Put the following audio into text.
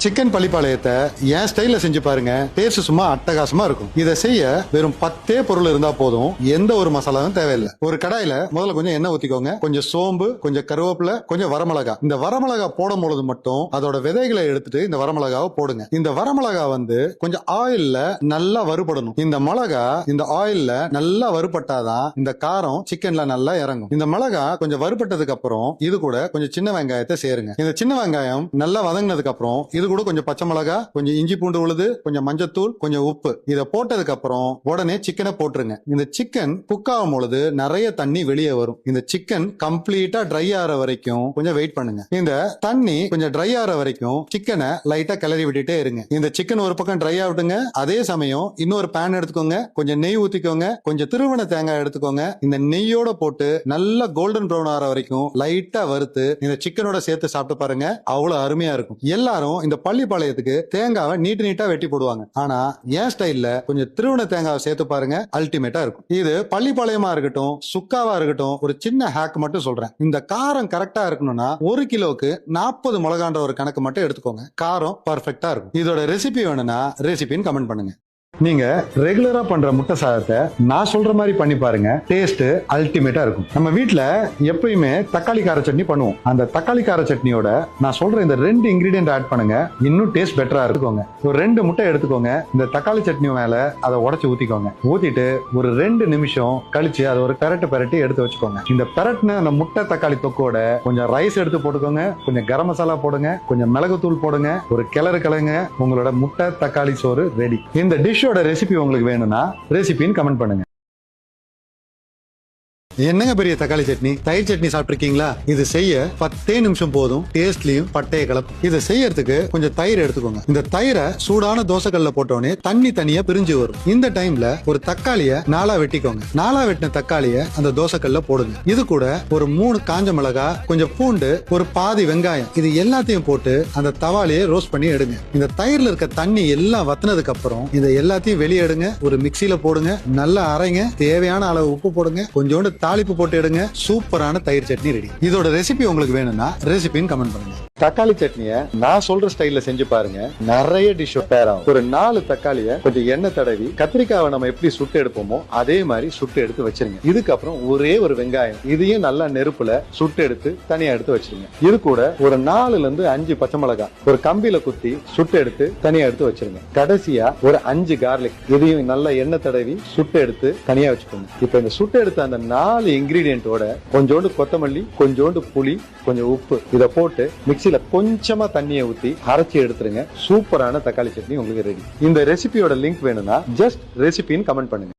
Chicken பள்ளிப்பாளையத்தை என் ஸ்டைல்ல செஞ்சு பாருங்க. டேஸ்ட் சும்மா அட்டகாசமா இருக்கும். இதை செய்ய வெறும் 10 பொருள் இருந்தா போதும். எந்த ஒரு மசாலாவும் தேவையில்லை. ஒரு கடாயில முதல்ல கொஞ்சம் எண்ணெய் ஊத்திக்கோங்க. கொஞ்சம் சோம்பு, கொஞ்சம் கருவேப்பிலை, கொஞ்சம் வரமிளகா. இந்த வரமிளகா போடும் பொழுது மட்டும் அதோட விதைகளை எடுத்துட்டு இந்த வரமிளகாவை போடுங்க. இந்த வரமிளகா கொஞ்சம் ஆயில்ல நல்லா வறுபடணும். இந்த மிளகா இந்த ஆயில்ல நல்லா வறுபட்டாதான் இந்த காரம் சிக்கன்ல நல்லா இறங்கும். இந்த மிளகா கொஞ்சம் வறுபட்டதுக்கு அப்புறம் இது கூட கொஞ்சம் சின்ன வெங்காயத்தை சேருங்க. இந்த சின்ன வெங்காயம் நல்லா வதங்கினதுக்கு அப்புறம் இது கூட கொஞ்சம் பச்சை மிளகா, கொஞ்சம் இஞ்சி பூண்டு விழுது, கொஞ்சம் மஞ்சத்தூள், கொஞ்சம் உப்பு. இதை போட்டதுக்கு அப்புறம் உடனே சிக்கனை போட்டுருங்க. இந்த சிக்கன் குக் ஆகும் பொழுது நிறைய தண்ணி வெளியே வரும். இந்த சிக்கன் கம்ப்ளீட்டா ட்ரை ஆகிற வரைக்கும் கொஞ்சம் வெயிட் பண்ணுங்க. இந்த தண்ணி கொஞ்சம் ட்ரை ஆகிற வரைக்கும் சிக்கனை லைட்டா கிளறி விட்டுட்டே இருங்க. இந்த சிக்கன் ஒரு பக்கம் ட்ரை ஆகட்டுங்க. அதே சமயம் இன்னொரு பேன் எடுத்துக்கோங்க. கொஞ்சம் நெய் ஊத்திக்கோங்க. கொஞ்சம் திருவண்ண தேங்காய் எடுத்துக்கோங்க. இந்த நெய்யோட போட்டு நல்லா கோல்டன் ப்ரௌன் ஆகிற வரைக்கும் லைட்டா வறுத்து இந்த சிக்கனோட சேர்த்து சாப்பிட்டு பாருங்க. அவ்வளவு அருமையா இருக்கும். எல்லாரும் இந்த பள்ளிப்பாளையத்துக்கு தேங்காவை நீட்டா வெட்டி போடுவாங்க. ஆனா என் ஸ்டைல்ல கொஞ்சம் திருவண்ண தேங்காவை சேர்த்து பாருங்க. அல்டிமேட்டா இருக்கும். இது பள்ளிப்பாளையமா இருக்கட்டும், சுக்காவா இருக்கட்டும், ஒரு சின்ன ஹேக் மட்டும் சொல்றேன். இந்த காரம் கரெக்டா இருக்கணும்னா 1 கிலோக்கு 40 மிளகான்ற ஒரு கணக்கு மட்டும் எடுத்துக்கோங்க. காரம் பர்ஃபெக்டா இருக்கும். இதோட ரெசிபி வேணும்னா ரெசிபின்னு கமெண்ட் பண்ணுங்க. நீங்க ரெகுலரா பண்ற முட்டை சாதத்தை நான் சொல்ற மாதிரி பண்ணி பாருங்க. டேஸ்ட் அல்டிமேட்டா இருக்கும். நம்ம வீட்ல எப்பயுமே தக்காளி கார சட்னி பண்ணுவோம். அந்த தக்காளி கார சட்னியோட நான் சொல்ற இந்த 2 இன்கிரிடியன்ட் ஆட் பண்ணுங்க. இன்னும் டேஸ்ட் பெட்டரா இருக்குங்க. ஒரு 2 முட்டை எடுத்துக்கோங்க. இந்த தக்காளி சட்னி மேல அதை உடைச்சு ஊத்திக்கோங்க. ஊத்திட்டு ஒரு 2 நிமிஷம் கழிச்சு அதை ஒரு பெரட்டி எடுத்து வச்சுக்கோங்க. இந்த பெரட்டின அந்த முட்டை தக்காளி தொக்கோட கொஞ்சம் ரைஸ் எடுத்து போட்டுக்கோங்க. கொஞ்சம் கரம் மசாலா போடுங்க. கொஞ்சம் மிளகுத்தூள் போடுங்க. ஒரு கிளறுங்க. உங்களோட முட்டை தக்காளி சோறு ரெடி. இந்த டிஷ்ஷோட ரெசிபி உங்களுக்கு வேணும்னா ரெசிபின்னு கமெண்ட் பண்ணுங்க. என்னங்க பெரிய தக்காளி சட்னி, தயிர் சட்னி சாப்பிட்டுருக்கீங்களா? இது செய்ய 10 நிமிஷம் போதும். டேஸ்ட்லயும் பட்டைய கலப்பு. இதை செய்யறதுக்கு கொஞ்சம் தயிர் எடுத்துக்கோங்க. இந்த தயிரை சூடான தோசைக்கல்ல போட்டோடனே தண்ணி தனியா பிரிஞ்சு வரும். இந்த டைம்ல ஒரு தக்காளிய 4 வெட்டிக்கோங்க. 4 வெட்டின தக்காளிய அந்த தோசைக்கல்ல போடுங்க. இது கூட ஒரு 3 காஞ்ச மிளகா, கொஞ்சம் பூண்டு, ஒரு பாதி வெங்காயம், இது எல்லாத்தையும் போட்டு அந்த தவாலியை ரோஸ்ட் பண்ணி எடுங்க. இந்த தயிர்ல இருக்க தண்ணி எல்லாம் வத்தினதுக்கு அப்புறம் இதை எல்லாத்தையும் வெளியே எடுங்க. ஒரு மிக்சியில போடுங்க. நல்லா அரைங்க. தேவையான அளவு உப்பு போடுங்க. கொஞ்சோண்டு தாளிப்பு போட்டு எடுங்க. சூப்பரான தயிர் சட்னி ரெடி. இதோட ரெசிபி உங்களுக்கு வேணும்னா ரெசிபின்னு கமெண்ட் பண்ணுங்க. தக்காளி சட்னியை நான் சொல்ற ஸ்டைல்ல செஞ்சு பாருங்க. நிறைய டிஷ் பேர் ஆகும். ஒரு 4 தக்காளியை கொஞ்சம் எண்ணெய் தடவி கத்திரிக்காவை நம்ம எப்படி சுட்டு எடுப்போமோ அதே மாதிரி சுட்டு எடுத்து வச்சிருங்க. இதுக்கப்புறம் ஒரே ஒரு வெங்காயம், இதையும் நல்லா நெருப்புல சுட்டு எடுத்து தனியா எடுத்து வச்சிருங்க. இது கூட ஒரு 4ல இருந்து 5 பச்சை மிளகாய் ஒரு கம்பியில குத்தி சுட்டு எடுத்து தனியா எடுத்து வச்சிருங்க. கடைசியா ஒரு 5 கார்லிக், இதையும் நல்லா எண்ணெய் தடவி சுட்டு எடுத்து தனியா வச்சுக்கோங்க. இப்ப இந்த சுட்டு எடுத்த அந்த 4 இன்கிரீடியன்ட்டோட கொஞ்சோண்டு கொத்தமல்லி, கொஞ்சோண்டு புளி, கொஞ்சம் உப்பு, இதை போட்டு மிக்சில கொஞ்சமா தண்ணியை ஊத்தி அரைச்சி எடுத்துருங்க. சூப்பரான தக்காளி சட்னி உங்களுக்கு ரெடி. இந்த ரெசிபியோட லிங்க் வேணும்னா ஜஸ்ட் ரெசிபின்னு கமெண்ட் பண்ணுங்க.